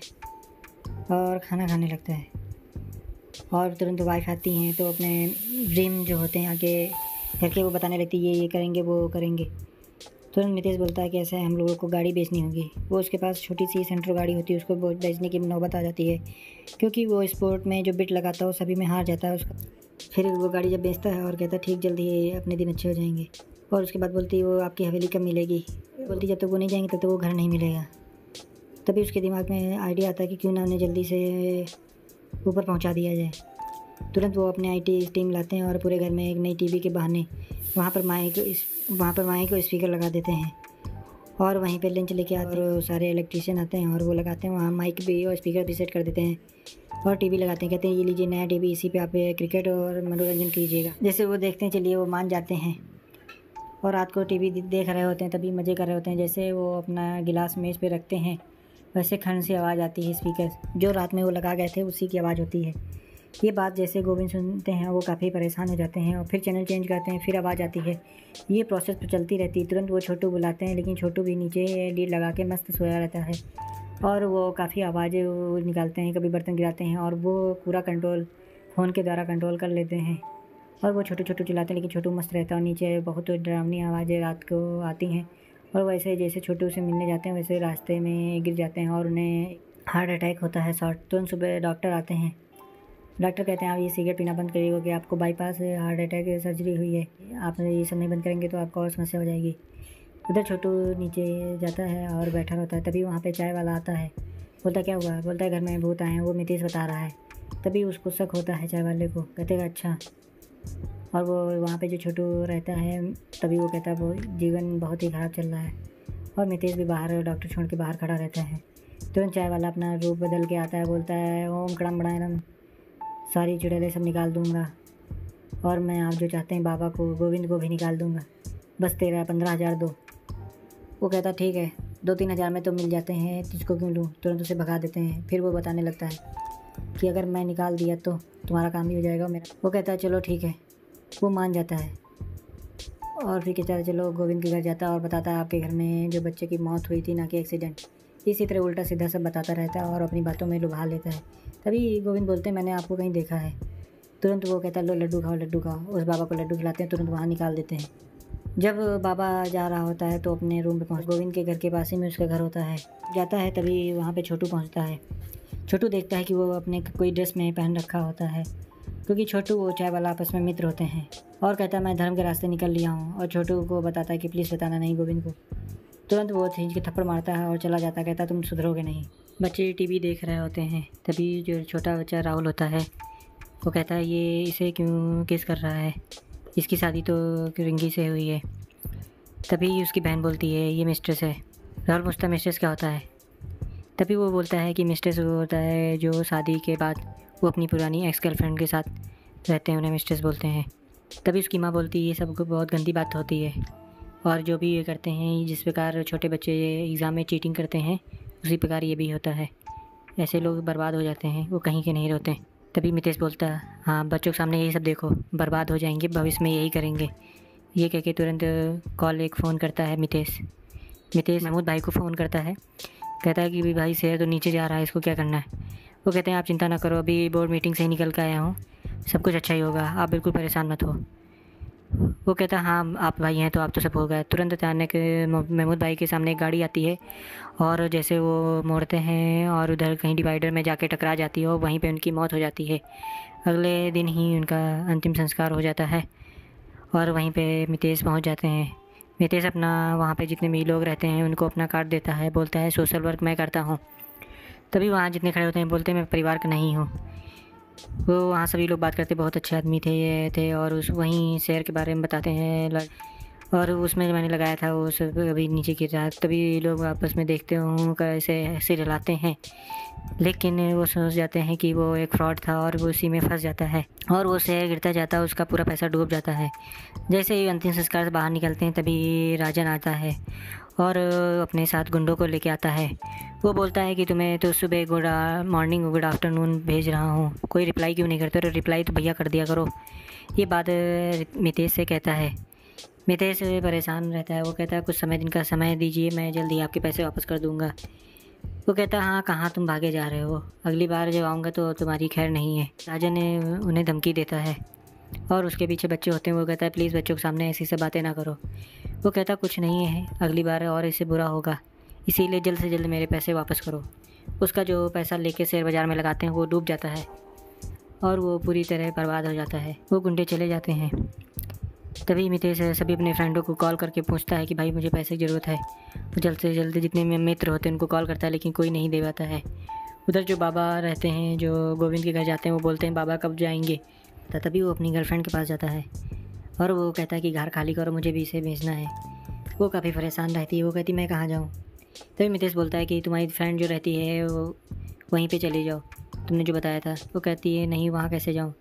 और खाना खाने लगता है। और तुरंत वाइफ आती हैं तो अपने ड्रीम जो होते हैं आगे घर के वो बताने लगती है ये करेंगे वो करेंगे। तुरंत मितेश बोलता है कि ऐसा है हम लोगों को गाड़ी बेचनी होगी। वो उसके पास छोटी सी सेंट्रो गाड़ी होती है, उसको बेचने की नौबत आ जाती है क्योंकि वो स्पोर्ट में जो बिट लगाता है वो सभी में हार जाता है उसका। फिर वो गाड़ी जब बेचता है और कहता है ठीक जल्दी ही अपने दिन अच्छे हो जाएंगे। और उसके बाद बोलती है वो आपकी हवेली कब मिलेगी। बोलती जब तक वो नहीं जाएंगे तब तक वो घर नहीं मिलेगा। तभी उसके दिमाग में आइडिया आता है कि क्यों ना उन्हें जल्दी से ऊपर पहुंचा दिया जाए। तुरंत वो अपने आईटी टीम लाते हैं और पूरे घर में एक नई टीवी के बहाने वहाँ पर माइक को स्पीकर लगा देते हैं और वहीं पे लंच लेके आते हैं और सारे इलेक्ट्रीशियन आते हैं और वो लगाते हैं वहाँ माइक भी और स्पीकर भी सेट कर देते हैं और टीवी लगाते हैं। कहते हैं ये लीजिए नया टीवी, इसी पे आप क्रिकेट और मनोरंजन कीजिएगा। जैसे वो देखते हैं चलिए वो मान जाते हैं और रात को टीवी देख रहे होते हैं, तभी मज़े कर रहे होते हैं। जैसे वो अपना गिलास मेज़ पे रखते हैं वैसे खन से आवाज़ आती है, स्पीकर जो रात में वो लगा गए थे उसी की आवाज़ होती है। ये बात जैसे गोविंद सुनते हैं वो काफ़ी परेशान हो जाते हैं और फिर चैनल चेंज करते हैं, फिर आवाज़ आती है। ये प्रोसेस तो चलती रहती है। तुरंत वो छोटू बुलाते हैं लेकिन छोटू भी नीचे लीड लगा के मस्त सोया रहता है और वो काफ़ी आवाज़ें निकालते हैं, कभी बर्तन गिराते हैं और वो पूरा कंट्रोल फ़ोन के द्वारा कंट्रोल कर लेते हैं। और वो छोटू चिल्लाते हैं लेकिन छोटू मस्त रहता है और नीचे बहुत डरावनी आवाज़ें रात को आती हैं। और वैसे जैसे छोटू से मिलने जाते हैं वैसे रास्ते में गिर जाते हैं और उन्हें हार्ट अटैक होता है शॉर्ट। तुरंत सुबह डॉक्टर आते हैं। डॉक्टर कहते हैं आप ये सिगरेट पीना बंद करिएगा कि आपको बाईपास हार्ट अटैक सर्जरी हुई है, आप ये सब नहीं बंद करेंगे तो आपको और समस्या हो जाएगी। उधर छोटू नीचे जाता है और बैठा रहता है। तभी वहाँ पे चाय वाला आता है। बोलता क्या हुआ। बोलता है घर में भूत आए हैं, वो मितेश बता रहा है। तभी उसको शक होता है चाय वाले को। कहते हैं अच्छा। और वो वहाँ पे जो छोटू रहता है तभी वो कहता है वो जीवन बहुत ही ख़राब चल रहा है। और मितेश भी बाहर डॉक्टर छोड़ के बाहर खड़ा रहता है। तुरंत चाय वाला अपना रूप बदल के आता है, बोलता है ओम कड़म बड़ायरम, सारी चुड़ैलें सब निकाल दूँगा और मैं आप जो चाहते हैं बाबा को गोविंद को भी निकाल दूँगा, बस तेरा 15,000 दो। वो कहता ठीक है 2-3 हज़ार में तो मिल जाते हैं, तुझको क्यों लूँ। तुरंत उसे भगा देते हैं। फिर वो बताने लगता है कि अगर मैं निकाल दिया तो तुम्हारा काम भी हो जाएगा मेरा। वो कहता है चलो ठीक है। वो मान जाता है और फिर कहता है चलो गोविंद के घर जाता है और बताता है आपके घर में जो बच्चे की मौत हुई थी ना कि एक्सीडेंट। इसी तरह उल्टा सीधा सब बताता रहता है और अपनी बातों में लुभा लेता है। तभी गोविंद बोलते हैं मैंने आपको कहीं देखा है। तुरंत वो कहता है लो लड्डू खाओ लड्डू खाओ। उस बाबा को लड्डू खिलाते हैं, तुरंत वहाँ निकाल देते हैं। जब बाबा जा रहा होता है तो अपने रूम पे पहुँच गोविंद के घर के पास ही में उसका घर होता है। जाता है तभी वहाँ पे छोटू पहुँचता है। छोटू देखता है कि वो अपने कोई ड्रेस में पहन रखा होता है क्योंकि छोटू वो चाय वाला आपस में मित्र होते हैं। और कहता है मैं धर्म के रास्ते निकल लिया हूँ और छोटू को बताता है कि प्लीज़ बताना नहीं गोविंद को। तुरंत वो खींच के थप्पड़ मारता है और चला जाता है। कहता तुम सुधरोगे नहीं। बच्चे टीवी देख रहे होते हैं। तभी जो छोटा बच्चा राहुल होता है वो कहता है ये इसे क्यों किस कर रहा है, इसकी शादी तो रिंगी से हुई है। तभी उसकी बहन बोलती है ये मिस्ट्रेस है। राहुल पूछता मिस्ट्रेस क्या होता है। तभी वो बोलता है कि मिस्ट्रेस वो होता है जो शादी के बाद वो अपनी पुरानी एक्स गर्लफ्रेंड के साथ रहते हैं, उन्हें मिस्ट्रेस बोलते हैं। तभी उसकी माँ बोलती है ये सब बहुत गंदी बात होती है और जो भी ये करते हैं जिस प्रकार छोटे बच्चे एग्ज़ाम में चीटिंग करते हैं उसी प्रकार ये भी होता है। ऐसे लोग बर्बाद हो जाते हैं, वो कहीं के नहीं रहते। तभी मितेश बोलता है हाँ बच्चों के सामने यही सब देखो, बर्बाद हो जाएंगे, भविष्य में यही करेंगे। ये कह के तुरंत एक फ़ोन करता है मितेश महमूद भाई को फ़ोन करता है। कहता है कि भाई शेर तो नीचे जा रहा है, इसको क्या करना है। वो कहते हैं आप चिंता ना करो, अभी बोर्ड मीटिंग से ही निकल कर आया हूँ, सब कुछ अच्छा ही होगा, आप बिल्कुल परेशान मत हो। वो कहता है हाँ आप भाई हैं तो आप तो सब होगा। तुरंत अचानक महमूद भाई के सामने एक गाड़ी आती है और जैसे वो मोड़ते हैं और उधर कहीं डिवाइडर में जाके टकरा जाती है और वहीं पे उनकी मौत हो जाती है। अगले दिन ही उनका अंतिम संस्कार हो जाता है और वहीं पे मितेश पहुंच जाते हैं। मितेश अपना वहाँ पे जितने भी लोग रहते हैं उनको अपना कार्ड देता है, बोलता है सोशल वर्क मैं करता हूँ। तभी वहाँ जितने खड़े होते हैं बोलते हैं मैं परिवार का नहीं हूँ। वो वहाँ सभी लोग बात करते बहुत अच्छे आदमी थे ये थे और उस वहीं शहर के बारे में बताते हैं और उसमें मैंने लगाया था वो सब अभी नीचे गिर रहा है। तभी लोग आपस में देखते हूँ कैसे ऐसे हिलाते हैं, लेकिन वो समझ जाते हैं कि वो एक फ्रॉड था और वो उसी में फंस जाता है और वो शेयर गिरता जाता है, उसका पूरा पैसा डूब जाता है। जैसे ही अंतिम संस्कार से बाहर निकलते हैं तभी राजन आता है और अपने साथ गुंडों को लेके आता है। वो बोलता है कि तुम्हें तो सुबह गुड मॉर्निंग गुड आफ्टरनून भेज रहा हूँ, कोई रिप्लाई क्यों नहीं करते, और रिप्लाई तो भैया कर दिया करो। ये बात मितेश से कहता है। मितेश परेशान रहता है। वो कहता है कुछ समय दिन का समय दीजिए, मैं जल्दी आपके पैसे वापस कर दूँगा। वो कहता हाँ कहाँ तुम भागे जा रहे हो, अगली बार जब आऊँगा तो तुम्हारी खैर नहीं है। राजन ने उन्हें धमकी देता है और उसके पीछे बच्चे होते हैं। वो कहता है प्लीज़ बच्चों के सामने ऐसी सब बातें ना करो। वो कहता कुछ नहीं है, अगली बार और इससे बुरा होगा, इसीलिए जल्द से जल्द मेरे पैसे वापस करो। उसका जो पैसा लेके शेयर बाज़ार में लगाते हैं वो डूब जाता है और वो पूरी तरह बर्बाद हो जाता है। वो गुंडे चले जाते हैं। तभी मितेश सभी अपने फ्रेंडों को कॉल करके पूछता है कि भाई मुझे पैसे की ज़रूरत है। वो जल्द से जल्द जितने में मित्र होते हैं उनको कॉल करता है, लेकिन कोई नहीं दे पाता है। उधर जो बाबा रहते हैं, जो गोविंद के घर जाते हैं, वो बोलते हैं बाबा कब जाएंगे। तभी वो अपनी गर्लफ्रेंड के पास जाता है और वो कहता है कि घर खाली करो, मुझे भी इसे भेजना है। वो काफ़ी परेशान रहती है। वो कहती मैं कहाँ जाऊँ। तभी मितेश बोलता है कि तुम्हारी फ्रेंड जो रहती है वो वहीं पे चली जाओ, तुमने जो बताया था। वो कहती है नहीं, वहाँ कैसे जाऊँ।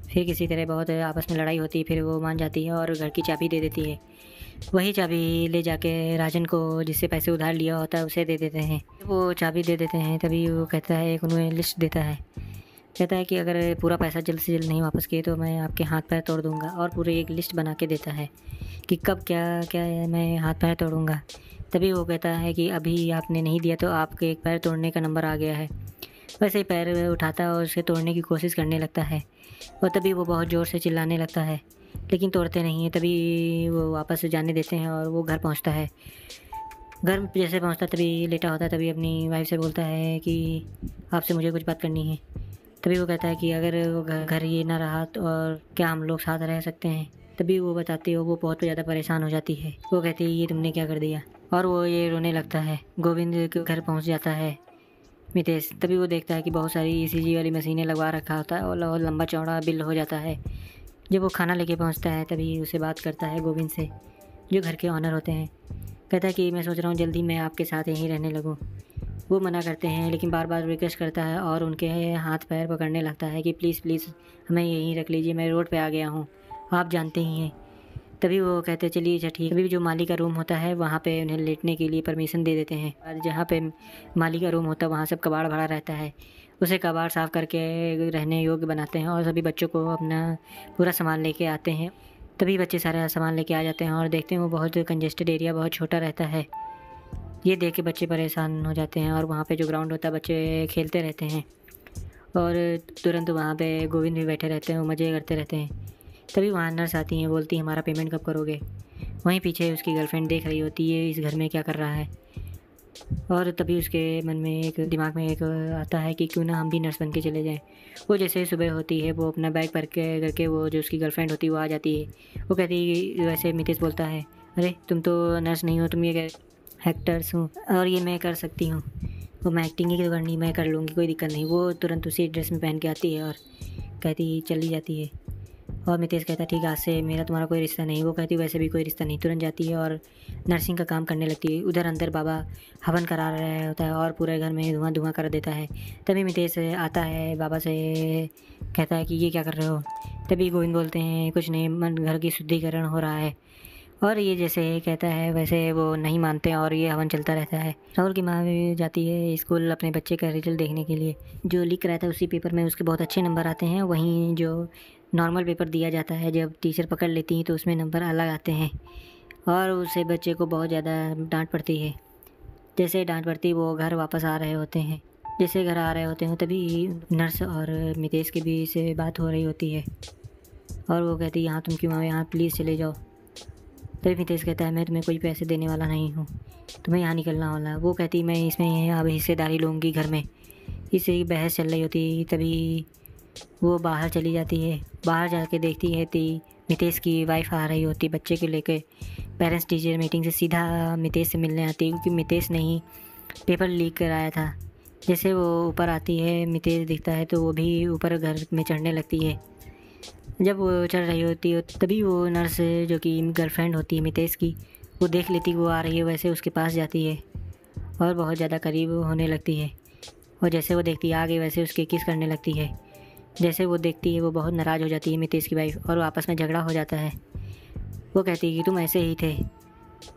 फिर किसी तरह बहुत आपस में लड़ाई होती है, फिर वो मान जाती है और घर की चाबी दे देती है। वही चाबी ले जाके राजन को, जिससे पैसे उधार लिया होता है, उसे दे देते हैं। वो चाबी दे देते हैं। तभी वो कहता है, एक उन्हें लिस्ट देता है, कहता है कि अगर पूरा पैसा जल्द से जल्द नहीं वापस किए तो मैं आपके हाथ पैर तोड़ दूँगा, और पूरी एक लिस्ट बना के देता है कि कब क्या क्या मैं हाथ पैर तोड़ूँगा। तभी वो कहता है कि अभी आपने नहीं दिया तो आपके एक पैर तोड़ने का नंबर आ गया है। वैसे ही पैर उठाता है और उसे तोड़ने की कोशिश करने लगता है और तभी वो बहुत ज़ोर से चिल्लाने लगता है, लेकिन तोड़ते नहीं हैं। तभी वो वापस जाने देते हैं और वो घर पहुंचता है। घर जैसे पहुंचता तभी लेटा होता है। तभी अपनी वाइफ से बोलता है कि आपसे मुझे कुछ बात करनी है। तभी वो कहता है कि अगर वो घर ये ना रहा तो और क्या हम लोग साथ रह सकते हैं। तभी वो बताती है, वो बहुत ज़्यादा परेशान हो जाती है। वो कहती है ये तुमने क्या कर दिया, और वो ये रोने लगता है। गोविंद के घर पहुंच जाता है मितेश। तभी वो देखता है कि बहुत सारी ECG वाली मशीनें लगवा रखा होता है और बहुत लंबा चौड़ा बिल हो जाता है। जब वो खाना लेके पहुंचता है तभी उसे बात करता है गोविंद से, जो घर के ऑनर होते हैं। कहता है कि मैं सोच रहा हूँ जल्दी मैं आपके साथ यहीं रहने लगूँ। वो मना करते हैं, लेकिन बार बार रिक्वेस्ट करता है और उनके हाथ पैर पकड़ने लगता है कि प्लीज़ प्लीज़ हमें यहीं रख लीजिए, मैं रोड पे आ गया हूँ, आप जानते ही हैं। तभी वो कहते हैं चलिए अच्छा ठीक। तभी जो माली का रूम होता है वहाँ पे उन्हें लेटने के लिए परमिशन दे देते हैं, और जहाँ पे माली का रूम होता है वहाँ सब कबाड़ भरा रहता है। उसे कबाड़ साफ़ करके रहने योग्य बनाते हैं और सभी बच्चों को अपना पूरा सामान लेके आते हैं। तभी बच्चे सारा सामान लेके आ जाते हैं और देखते हैं वो बहुत कंजेस्टेड एरिया बहुत छोटा रहता है। ये देख के बच्चे परेशान हो जाते हैं और वहाँ पे जो ग्राउंड होता है बच्चे खेलते रहते हैं और तुरंत वहाँ पे गोविंद भी बैठे रहते हैं, वो मज़े करते रहते हैं। तभी वहाँ नर्स आती हैं, बोलती है हमारा पेमेंट कब करोगे। वहीं पीछे उसकी गर्लफ्रेंड देख रही होती है इस घर में क्या कर रहा है, और तभी उसके मन में दिमाग में एक आता है कि क्यों ना हम भी नर्स बन के चले जाएं। वो जैसे सुबह होती है वो अपना बैग भर के करके, वो जो उसकी गर्लफ्रेंड होती है वो आ जाती है। वो कहती है, वैसे मितेश बोलता है अरे तुम तो नर्स नहीं हो, तुम ये एक्टर्स हूँ और ये मैं कर सकती हूँ, वो मैं एक्टिंग ही तो करनी, मैं कर लूँगी, कोई दिक्कत नहीं। वो तुरंत उसी ड्रेस में पहन के आती है और कहती चली जाती है। और मितेश कहता है ठीक है, आज से मेरा तुम्हारा कोई रिश्ता नहीं। वो कहती वैसे भी कोई रिश्ता नहीं। तुरंत जाती है और नर्सिंग का काम करने लगती है। उधर अंदर बाबा हवन करा रहा होता है और पूरे घर में धुआं धुआं कर देता है। तभी मितेश आता है बाबा से, कहता है कि ये क्या कर रहे हो। तभी गोविंद बोलते हैं कुछ नहीं, मन घर की शुद्धिकरण हो रहा है। और ये जैसे कहता है वैसे वो नहीं मानते और ये हवन चलता रहता है। राहुल की माँ भी जाती है स्कूल अपने बच्चे का रिजल्ट देखने के लिए। जो लिख रहता है उसी पेपर में उसके बहुत अच्छे नंबर आते हैं। वहीं जो नॉर्मल पेपर दिया जाता है जब टीचर पकड़ लेती हैं तो उसमें नंबर अलग आते हैं और उसे बच्चे को बहुत ज़्यादा डांट पड़ती है। जैसे डांट पड़ती वो घर वापस आ रहे होते हैं। जैसे घर आ रहे होते हैं तभी नर्स और मितेश के बीच से बात हो रही होती है और वो कहती है यहाँ तुम क्यों आओ, यहाँ प्लीज़ चले जाओ। तभी मितेश कहता है मैं तुम्हें कोई पैसे देने वाला नहीं हूँ, तुम्हें यहाँ निकलना वाला। वो कहती मैं इसमें अब हिस्सेदारी लूँगी घर में। इससे बहस चल रही होती तभी वो बाहर चली जाती है। बाहर जाके देखती है कि मितेश की वाइफ आ रही होती बच्चे को लेकर। पेरेंट्स टीचर मीटिंग से सीधा मितेश से मिलने आती है क्योंकि मितेश ने ही पेपर लीक कराया था। जैसे वो ऊपर आती है मितेश दिखता है तो वो भी ऊपर घर में चढ़ने लगती है। जब वो चढ़ रही होती है तभी वो नर्स जो कि गर्लफ्रेंड होती है मितेश की, वो देख लेती वो आ रही है, वैसे उसके पास जाती है और बहुत ज़्यादा करीब होने लगती है। और जैसे वो देखती है आगे वैसे उसके किस करने लगती है। जैसे वो देखती है वो बहुत नाराज़ हो जाती है मितेश की वाइफ और आपस में झगड़ा हो जाता है। वो कहती है कि तुम ऐसे ही थे।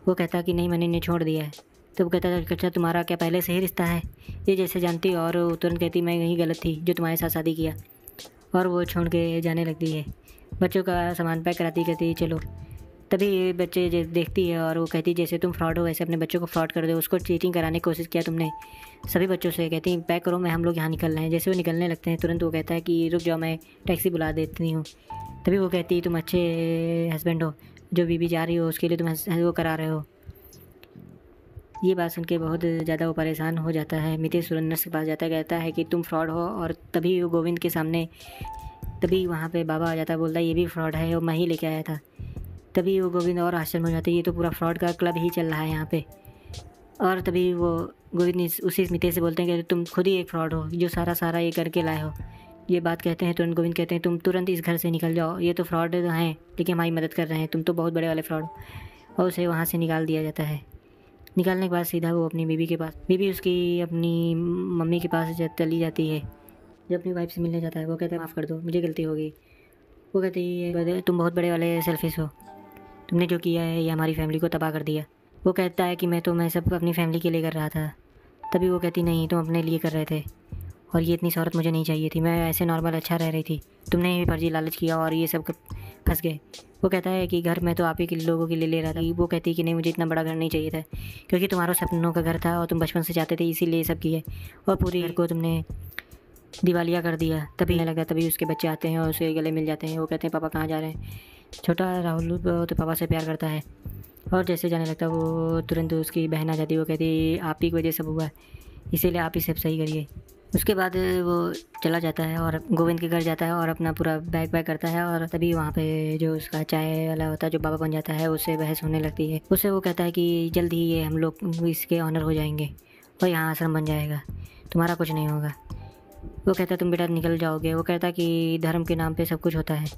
वो कहता कि नहीं मैंने इन्हें छोड़ दिया है। तो वो कहता अच्छा तुम्हारा क्या पहले से ही रिश्ता है। ये जैसे जानती और तुरंत कहती मैं यही गलत थी जो तुम्हारे साथ शादी किया, और वो छोड़ के जाने लगती है। बच्चों का सामान पैक कराती कहती चलो। तभी ये बच्चे देखती है और वो कहती है जैसे तुम फ्रॉड हो वैसे अपने बच्चों को फ्रॉड कर दो, उसको चीटिंग कराने की कोशिश किया तुमने सभी बच्चों से। कहती हैं पैक करो, मैं हम लोग यहाँ निकल रहे हैं। जैसे वो निकलने लगते हैं तुरंत वो कहता है कि रुक जाओ, मैं टैक्सी बुला देती हूँ। तभी वो कहती है तुम अच्छे हस्बैंड हो, जो बीबी जा रही हो उसके लिए तुम वो करा रहे हो। ये बात सुन के बहुत ज़्यादा वो परेशान हो जाता है। मितेश सुरंदर के पास जाता है, कहता है कि तुम फ्रॉड हो। और तभी वो गोविंद के सामने, तभी वहाँ पे बाबा आ जाता है, बोलता है ये भी फ्रॉड है और मैं ही लेके आया था। तभी वो गोविंद और आश्चर्य हो जाते हैं, ये तो पूरा फ्रॉड का क्लब ही चल रहा है यहाँ पे। और तभी वो गोविंद उसी मितेश से बोलते हैं कि तुम खुद ही एक फ्रॉड हो जो सारा ये करके लाए हो। ये बात कहते हैं तुरंत गोविंद कहते हैं तुम तुरंत इस घर से निकल जाओ, ये तो फ्रॉड हैं लेकिन हमारी मदद कर रहे हैं, तुम तो बहुत बड़े वाले फ्रॉड। और उसे वहाँ से निकाल दिया जाता है। निकालने के बाद सीधा वो अपनी बीवी के पास, बीवी उसकी अपनी मम्मी के पास चली जाती है। जब अपनी वाइफ से मिलने जाता है वो कहता है माफ़ कर दो, मुझे गलती हो गई। वो कहती है तुम बहुत बड़े वाले सेल्फिश हो, तुमने जो किया है ये हमारी फैमिली को तबाह कर दिया। वो कहता है कि मैं सब अपनी फैमिली के लिए कर रहा था। तभी वो कहती नहीं, तुम अपने लिए कर रहे थे और ये इतनी शोहरत मुझे नहीं चाहिए थी, मैं ऐसे नॉर्मल अच्छा रह रही थी, तुमने भी फर्जी लालच किया और ये सब फंस गए। वो कहता है कि घर मैं तो आप ही के लोगों के लिए ले रहा था। वो कहती है कि नहीं, मुझे इतना बड़ा घर नहीं चाहिए था, क्योंकि तुम्हारा सपनों का घर था और तुम बचपन से चाहते थे, इसीलिए ये सब किए और पूरी घर को तुमने दिवालिया कर दिया। तभी लगा, तभी उसके बच्चे आते हैं और उसके गले मिल जाते हैं। वो कहते हैं पापा कहाँ जा रहे हैं। छोटा राहुल तो पापा से प्यार करता है और जैसे जाने लगता है वो तुरंत उसकी बहन आ जाती है। वो कहती है आप ही की वजह सब हुआ है, इसीलिए आप ही सब सही करिए। उसके बाद वो चला जाता है और गोविंद के घर जाता है और अपना पूरा बैग पैक करता है। और तभी वहाँ पे जो उसका चाय वाला होता है जो बाबा बन जाता है, उससे बहस होने लगती है। उससे वो कहता है कि जल्द ही ये हम लोग इसके ऑनर हो जाएंगे और यहाँ आश्रम बन जाएगा, तुम्हारा कुछ नहीं होगा। वो कहता है तुम बेटा निकल जाओगे। वो कहता है कि धर्म के नाम पे सब कुछ होता है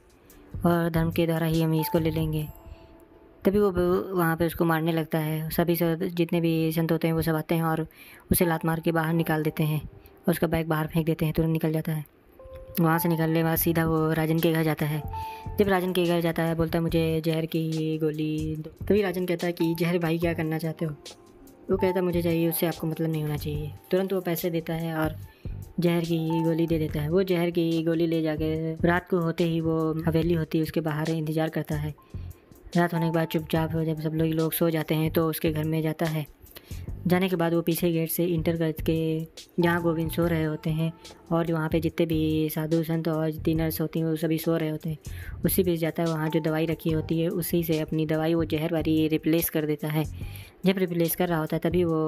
और धर्म के द्वारा ही हम इसको ले लेंगे। तभी वो वहाँ पे उसको मारने लगता है। सभी सब जितने भी संत होते हैं वो सब आते हैं और उसे लात मार के बाहर निकाल देते हैं और उसका बैग बाहर फेंक देते हैं, तुरंत निकल जाता है। वहाँ से निकलने के बाद सीधा वो राजन के घर जाता है। जब राजन के घर जाता है बोलता है मुझे जहर की गोली दो। तभी राजन कहता है कि जहर भाई क्या करना चाहते हो। वो कहता है मुझे चाहिए, उससे आपको मतलब नहीं होना चाहिए। तुरंत वो पैसे देता है और जहर की गोली दे देता है। वो जहर की गोली ले जाके रात को होते ही वो हवेली होती है उसके बाहर इंतज़ार करता है। रात होने के बाद चुपचाप जब सब लोग सो जाते हैं तो उसके घर में जाता है। जाने के बाद वो पीछे गेट से इंटर करके जहाँ गोविंद सो रहे होते हैं और वहाँ पे जितने भी साधु संत और जितनी नर्स होती हैं वो सभी सो रहे होते हैं, उसी बीच जाता है। वहाँ जो दवाई रखी होती है उसी से अपनी दवाई वो जहर वाली रिप्लेस कर देता है। जब रिप्लेस कर रहा होता है तभी वो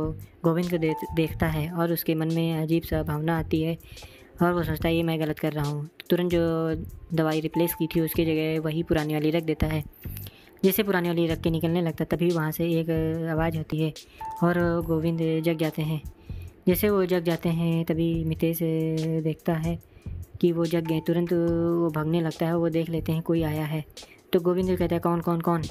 गोविंद को देखता है और उसके मन में अजीब सा भावना आती है और वो सोचता है ये मैं गलत कर रहा हूँ। तुरंत जो दवाई रिप्लेस की थी उसकी जगह वही पुरानी वाली रख देता है। जैसे पुरानी वाली रख के निकलने लगता तभी वहाँ से एक आवाज़ होती है और गोविंद जग जाते हैं। जैसे वो जग जाते हैं तभी मितेश देखता है कि वो जग गए। तुरंत वो भागने लगता है, वो देख लेते हैं कोई आया है तो गोविंद कहता है कौन कौन कौन।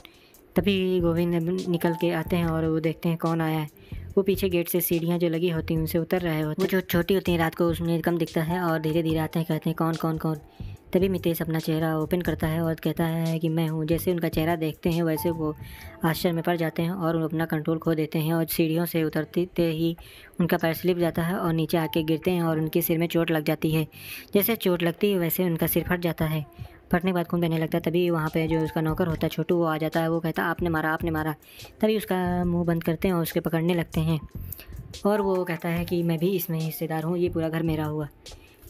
तभी गोविंद निकल के आते हैं और वो देखते हैं कौन आया है। वो पीछे गेट से सीढ़ियाँ जो लगी होती हैं उनसे उतर रहे होते हैं। वो जो छोटी होती हैं रात को उसमें कम दिखता है और धीरे धीरे आते हैं, कहते हैं कौन कौन कौन। तभी मितेश अपना चेहरा ओपन करता है और कहता है कि मैं हूँ। जैसे उनका चेहरा देखते हैं वैसे वो आश्चर्य में पड़ जाते हैं और अपना कंट्रोल खो देते हैं और सीढ़ियों से उतरते ही उनका पैर स्लिप जाता है और नीचे आके गिरते हैं और उनके सिर में चोट लग जाती है। जैसे चोट लगती है वैसे उनका सिर फट जाता है। फटने के बाद खून बहने लगता है। तभी वहाँ पे जो उसका नौकर होता है छोटू वो आ जाता है। वो कहता है आपने मारा आपने मारा। तभी उसका मुंह बंद करते हैं और उसके पकड़ने लगते हैं और वो कहता है कि मैं भी इसमें हिस्सेदार हूँ, ये पूरा घर मेरा हुआ।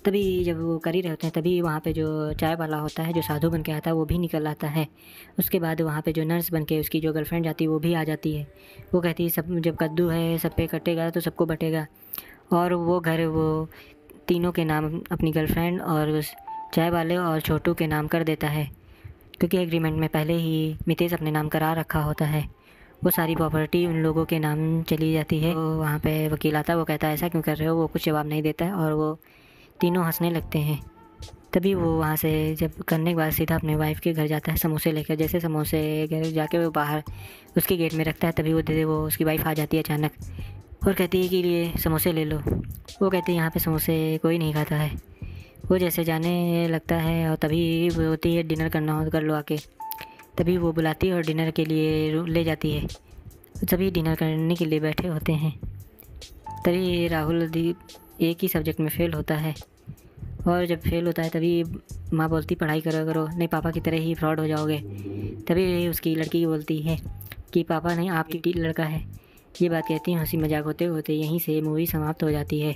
तभी जब वो कर ही रहे होते हैं तभी वहाँ पे जो चाय वाला होता है जो साधु बन के आता है वो भी निकल आता है। उसके बाद वहाँ पे जो नर्स बन के उसकी जो गर्लफ्रेंड जाती है वो भी आ जाती है। वो कहती है सब जब कद्दू है सब पे कटेगा तो सबको बटेगा। और वो घर वो तीनों के नाम अपनी गर्लफ्रेंड और उस चाय वाले और छोटू के नाम कर देता है, क्योंकि एग्रीमेंट में पहले ही मितेश अपने नाम करा रखा होता है। वो सारी प्रॉपर्टी उन लोगों के नाम चली जाती है। तो वहाँ पे वकील आता है, वो कहता है ऐसा क्यों कर रहे हो। वो कुछ जवाब नहीं देता है और वो तीनों हंसने लगते हैं। तभी वो वहाँ से जब करने के बाद सीधा अपने वाइफ के घर जाता है समोसे लेकर। जैसे समोसे घर जाके वो बाहर उसके गेट में रखता है तभी वो उसकी वाइफ आ जाती है अचानक और कहती है कि ये समोसे ले लो। वो कहती है यहाँ पे समोसे कोई नहीं खाता है। वो जैसे जाने लगता है और तभी वो होती है डिनर करना हो कर लो आके। तभी वो बुलाती है और डिनर के लिए ले जाती है। सभी डिनर करने के लिए बैठे होते हैं। तभी राहुल एक ही सब्जेक्ट में फ़ेल होता है और जब फेल होता है तभी माँ बोलती पढ़ाई करो करो, नहीं पापा की तरह ही फ्रॉड हो जाओगे। तभी उसकी लड़की बोलती है कि पापा नहीं, आपकी लड़का है। ये बात कहती हैं, हंसी मजाक होते होते यहीं से मूवी समाप्त हो जाती है।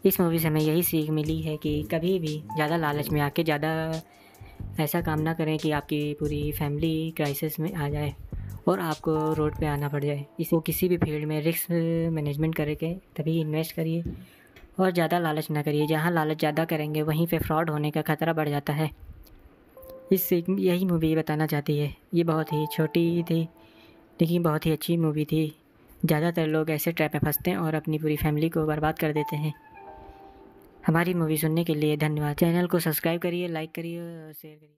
इस मूवी से हमें यही सीख मिली है कि कभी भी ज़्यादा लालच में आके ज़्यादा ऐसा काम ना करें कि आपकी पूरी फैमिली क्राइसिस में आ जाए और आपको रोड पे आना पड़ जाए। इसको किसी भी फील्ड में रिस्क मैनेजमेंट करके तभी इन्वेस्ट करिए और ज़्यादा लालच ना करिए। जहाँ लालच ज़्यादा करेंगे वहीं पे फ्रॉड होने का खतरा बढ़ जाता है। इससे यही मूवी बताना चाहती है। ये बहुत ही छोटी थी लेकिन बहुत ही अच्छी मूवी थी। ज़्यादातर लोग ऐसे ट्रैप में फंसते हैं और अपनी पूरी फैमिली को बर्बाद कर देते हैं। हमारी मूवी सुनने के लिए धन्यवाद। चैनल को सब्सक्राइब करिए, लाइक करिए और शेयर करिए।